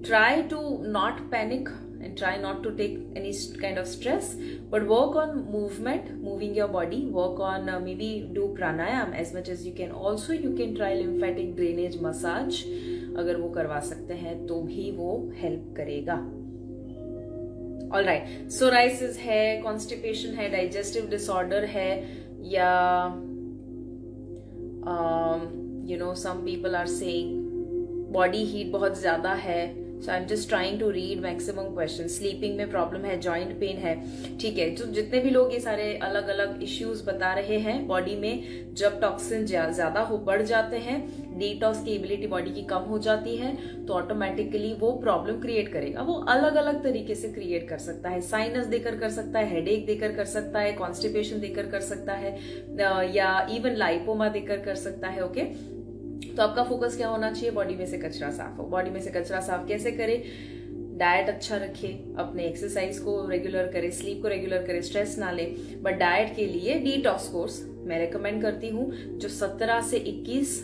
try to not panic and try not to take any kind of stress, but work on movement, moving your body, work on maybe do pranayam as much as you can. Also you can try lymphatic drainage massage, अगर वो करवा सकते हैं तो भी वो help करेगा. Alright, psoriasis है, कॉन्स्टिपेशन है, डाइजेस्टिव डिसऑर्डर है, या some people are saying body heat बहुत ज्यादा है. So I am just trying to read maximum question. Sleeping में प्रॉब्लम है, जॉइंट पेन है. ठीक है, तो जितने भी लोग ये सारे अलग अलग इश्यूज बता रहे हैं बॉडी में, जब टॉक्सिन ज्यादा हो बढ़ जाते हैं, डिटॉक्स की एबिलिटी बॉडी की कम हो जाती है, तो ऑटोमेटिकली वो प्रॉब्लम क्रिएट करेगा. वो अलग अलग तरीके से क्रिएट कर सकता है. साइनस देकर कर सकता है, हेडेक देकर कर सकता है, कॉन्स्टिपेशन देकर कर सकता है, या इवन लाइपोमा देकर कर सकता है. ओके, तो आपका फोकस क्या होना चाहिए? बॉडी में से कचरा साफ हो. बॉडी में से कचरा साफ कैसे करें? डाइट अच्छा रखे, अपने एक्सरसाइज को रेगुलर करे, स्लीप को रेगुलर करे, स्ट्रेस ना ले. बट डाइट के लिए डिटॉक्स कोर्स मैं रेकमेंड करती हूँ, जो 17 से 21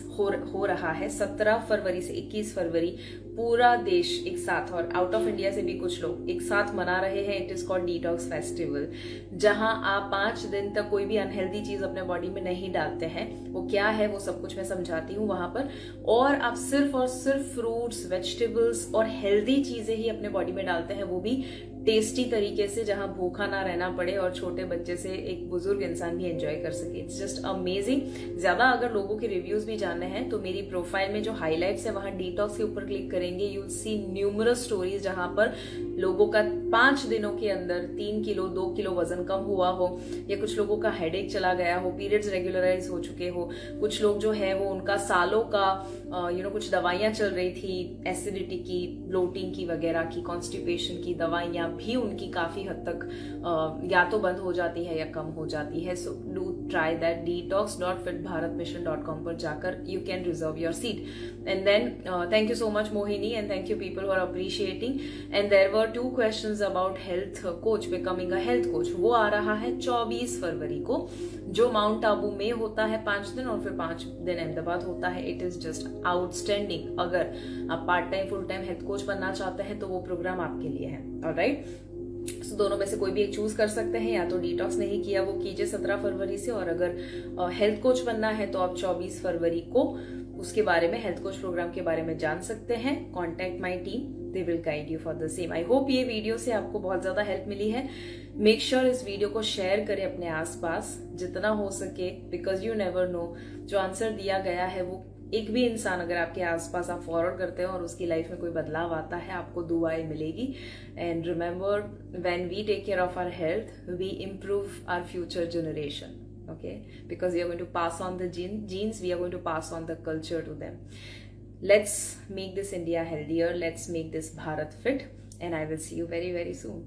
हो रहा है. 17 फरवरी से 21 फरवरी पूरा देश एक साथ, और आउट ऑफ इंडिया से भी कुछ लोग एक साथ मना रहे हैं. It is called detox festival, जहां आप 5 दिन तक कोई भी अनहेल्दी चीज अपने बॉडी में नहीं डालते हैं. वो क्या है वो सब कुछ मैं समझाती हूँ वहां पर, और आप सिर्फ और सिर्फ फ्रूट्स, वेजिटेबल्स और हेल्दी चीजें ही अपने बॉडी में डालते हैं, वो भी टेस्टी तरीके से, जहां भूखा ना रहना पड़े और छोटे बच्चे से एक बुजुर्ग इंसान भी एंजॉय कर सके. It's just amazing. ज्यादा अगर लोगों के रिव्यूज भी जानने हैं तो मेरी प्रोफाइल में जो हाइलाइट्स है वहां डिटॉक्स के ऊपर क्लिक करेंगे, you will see numerous stories जहां पर लोगों का 5 दिनों के अंदर 3 किलो 2 किलो वजन कम हुआ हो, या कुछ लोगों का हेडेक चला गया हो, पीरियड्स रेगुलराइज हो चुके हो. कुछ लोग जो है वो उनका सालों का कुछ दवाइयां चल रही थी, एसिडिटी की, ब्लोटिंग की वगैरह की, कॉन्स्टिपेशन की दवाइयां भी उनकी काफी हद तक या तो बंद हो जाती है या कम हो जाती है. So do try that. detox.fitbharatmission.com पर जाकर you can reserve your seat. And then thank you so much Mohini, and thank you people who are appreciating. And there were 2 questions about health coach, becoming a health coach. वो आ रहा है 24 फरवरी को, जो mount Abu में होता है 5 दिन, और फिर 5 दिन अहमदाबाद होता है. It is just outstanding. अगर आप part time full time health coach बनना चाहते हैं तो वो प्रोग्राम आपके लिए है. ऑलराइट, सो दोनों में से कोई भी एक चूज कर सकते हैं. या तो डिटॉक्स नहीं किया वो कीजिए 17 फरवरी से, और अगर हेल्थ कोच बनना है तो आप 24 फरवरी को उसके बारे में, हेल्थ कोच प्रोग्राम के बारे में जान सकते हैं. Contact my team, they will guide you for the same. I hope ये वीडियो से आपको बहुत ज्यादा हेल्प मिली है. मेक श्योर इस वीडियो को शेयर करें अपने आसपास जितना हो सके, बिकॉज यू नेवर नो, जो आंसर दिया गया है वो एक भी इंसान अगर आपके आसपास आप फॉरवर्ड करते हैं और उसकी लाइफ में कोई बदलाव आता है, आपको दुआएं मिलेगी. And remember, when we take care of our health, we improve our future generation. Okay, because we are going to pass on the genes, we are going to pass on the culture to them. Let's make this India healthier. Let's make this Bharat fit, and I will see you very, very soon.